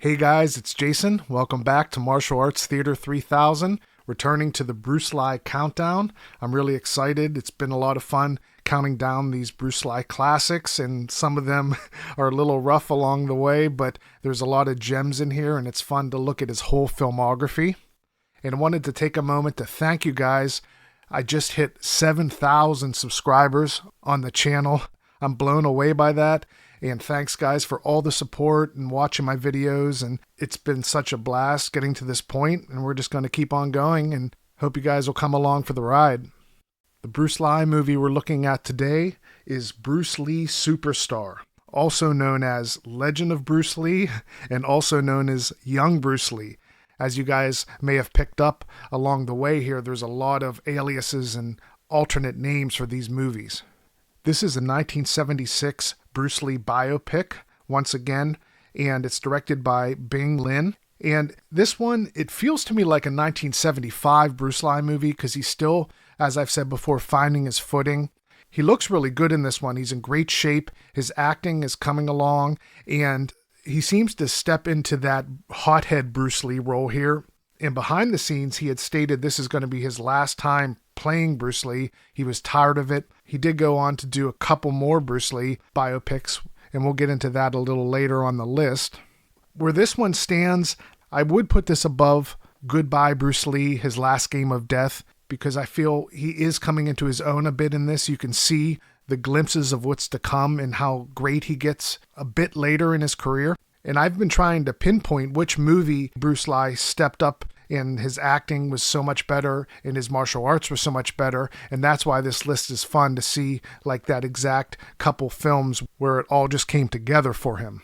Hey guys, it's Jason. Welcome back to Martial Arts Theater 3000, returning to the Bruce Lee countdown. I'm really excited. It's been a lot of fun counting down these Bruce Lee classics, and some of them are a little rough along the way, but there's a lot of gems in here, and it's fun to look at his whole filmography. And I wanted to take a moment to thank you guys. I just hit 7,000 subscribers on the channel. I'm blown away by that. And thanks, guys, for all the support and watching my videos. And it's been such a blast getting to this point, and we're just going to keep on going and hope you guys will come along for the ride. The Bruce Lee movie we're looking at today is Bruce Lee Superstar, also known as Legend of Bruce Lee and also known as Young Bruce Lee. As you guys may have picked up along the way here, there's a lot of aliases and alternate names for these movies. This is a 1976 Bruce Lee biopic, once again, and it's directed by Bing Lin. And this one, it feels to me like a 1975 Bruce Lee movie because he's still, as I've said before, finding his footing. He looks really good in this one. He's in great shape. His acting is coming along, and he seems to step into that hothead Bruce Lee role here. And behind the scenes, he had stated this is going to be his last time playing Bruce Lee. He was tired of it. He did go on to do a couple more Bruce Lee biopics, and we'll get into that a little later on the list. Where this one stands, I would put this above Goodbye Bruce Lee, His Last Game of Death, because I feel he is coming into his own a bit in this. You can see the glimpses of what's to come and how great he gets a bit later in his career. And I've been trying to pinpoint which movie Bruce Lee stepped up and his acting was so much better and his martial arts were so much better. And that's why this list is fun to see, like that exact couple films where it all just came together for him.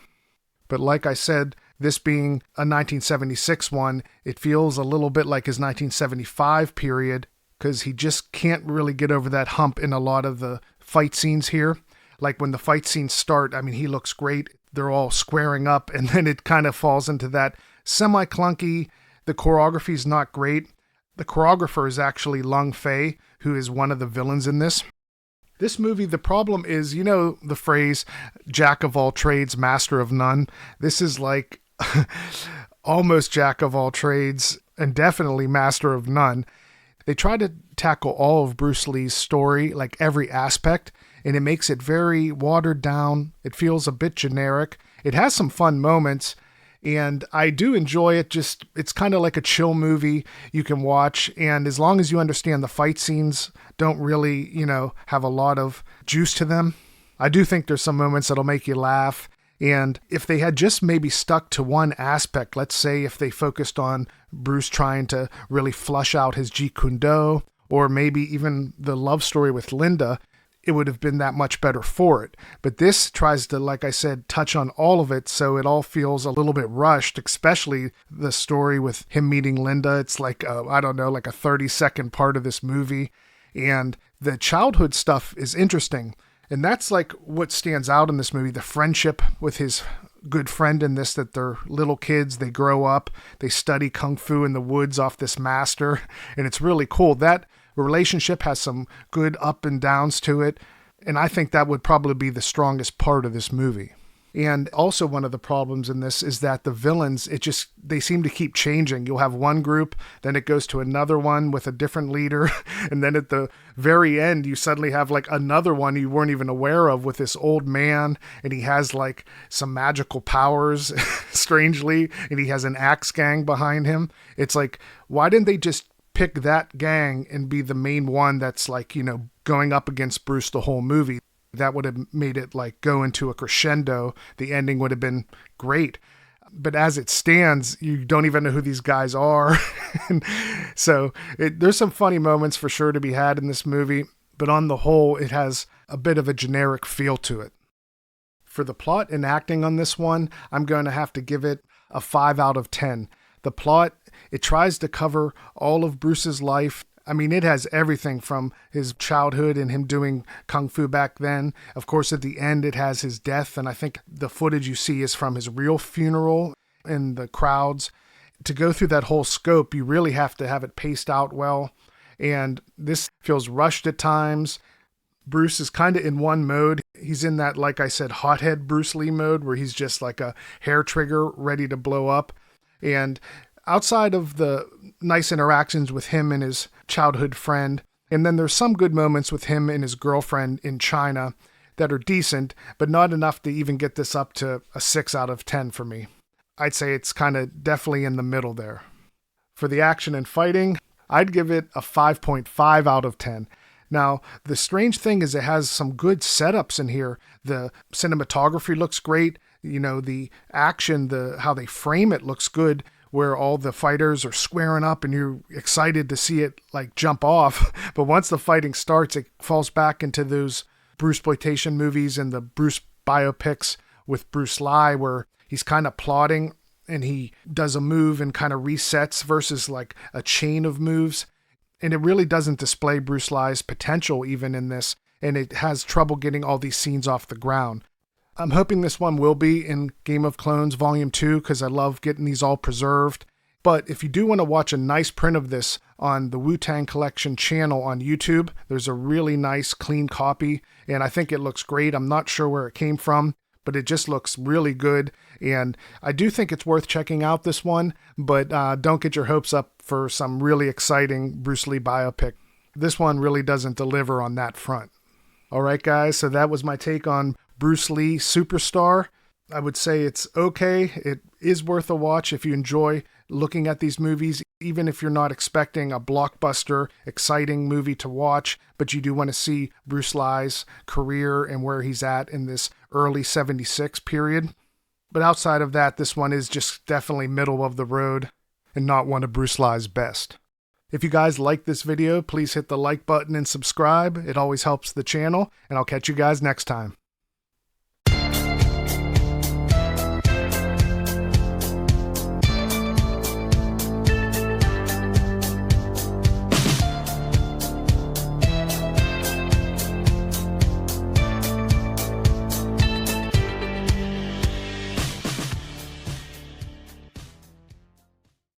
But like I said, this being a 1976 one, it feels a little bit like his 1975 period because he just can't really get over that hump in a lot of the fight scenes here. Like when the fight scenes start, I mean, he looks great. They're all squaring up, and then it kind of falls into that semi-clunky. The choreography is not great. The choreographer is actually Lung Fei, who is one of the villains in this. This movie, the problem is, you know the phrase, jack of all trades, master of none. This is like almost jack of all trades and definitely master of none. They try to tackle all of Bruce Lee's story, like every aspect, and it makes it very watered down. It feels a bit generic. It has some fun moments, and I do enjoy it. Just, it's kind of like a chill movie you can watch, and as long as you understand the fight scenes don't really, have a lot of juice to them, I do think there's some moments that'll make you laugh. And if they had just maybe stuck to one aspect, let's say if they focused on Bruce trying to really flush out his Jeet Kune Do, or maybe even the love story with Linda, it would have been that much better for it. But this tries to, like I said, touch on all of it, so it all feels a little bit rushed, especially the story with him meeting Linda. It's like, like a 30-second part of this movie. And the childhood stuff is interesting. And that's like what stands out in this movie, the friendship with his good friend in this, that they're little kids, they grow up, they study Kung Fu in the woods off this master, and it's really cool. That relationship has some good up and downs to it, and I think that would probably be the strongest part of this movie. And also one of the problems in this is that the villains, they seem to keep changing. You'll have one group, then it goes to another one with a different leader, and then at the very end, you suddenly have like another one you weren't even aware of with this old man, and he has like some magical powers, strangely, and he has an axe gang behind him. It's like, why didn't they just pick that gang and be the main one that's like, going up against Bruce the whole movie? That would have made it like go into a crescendo. The ending would have been great. But as it stands, you don't even know who these guys are. So there's some funny moments for sure to be had in this movie. But on the whole, it has a bit of a generic feel to it. For the plot and acting on this one, I'm going to have to give it a 5 out of 10. The plot, it tries to cover all of Bruce's life. I mean, it has everything from his childhood and him doing Kung Fu back then. Of course, at the end, it has his death. And I think the footage you see is from his real funeral and the crowds. To go through that whole scope, you really have to have it paced out well. And this feels rushed at times. Bruce is kind of in one mode. he's in that, like I said, hothead Bruce Lee mode where he's just like a hair trigger ready to blow up. And outside of the nice interactions with him and his childhood friend, and then there's some good moments with him and his girlfriend in China that are decent, but not enough to even get this up to a 6 out of 10 for me. I'd say it's kind of definitely in the middle there. For the action and fighting, I'd give it a 5.5 out of 10. Now, the strange thing is it has some good setups in here. The cinematography looks great. The action, how they frame it looks good, where all the fighters are squaring up and you're excited to see it like jump off. But once the fighting starts, it falls back into those Bruceploitation movies and the Bruce biopics with Bruce Lee, where he's kind of plodding and he does a move and kind of resets versus like a chain of moves. And it really doesn't display Bruce Lee's potential even in this, and it has trouble getting all these scenes off the ground. I'm hoping this one will be in Game of Clones Volume 2 because I love getting these all preserved. But if you do want to watch a nice print of this on the Wu-Tang Collection channel on YouTube, there's a really nice clean copy, and I think it looks great. I'm not sure where it came from, but it just looks really good. And I do think it's worth checking out this one, but don't get your hopes up for some really exciting Bruce Lee biopic. This one really doesn't deliver on that front. All right, guys, so that was my take on Bruce Lee Superstar. I would say it's okay. It is worth a watch if you enjoy looking at these movies, even if you're not expecting a blockbuster, exciting movie to watch, but you do want to see Bruce Lee's career and where he's at in this early 76 period. But outside of that, this one is just definitely middle of the road and not one of Bruce Lee's best. If you guys like this video, please hit the like button and subscribe. It always helps the channel, and I'll catch you guys next time.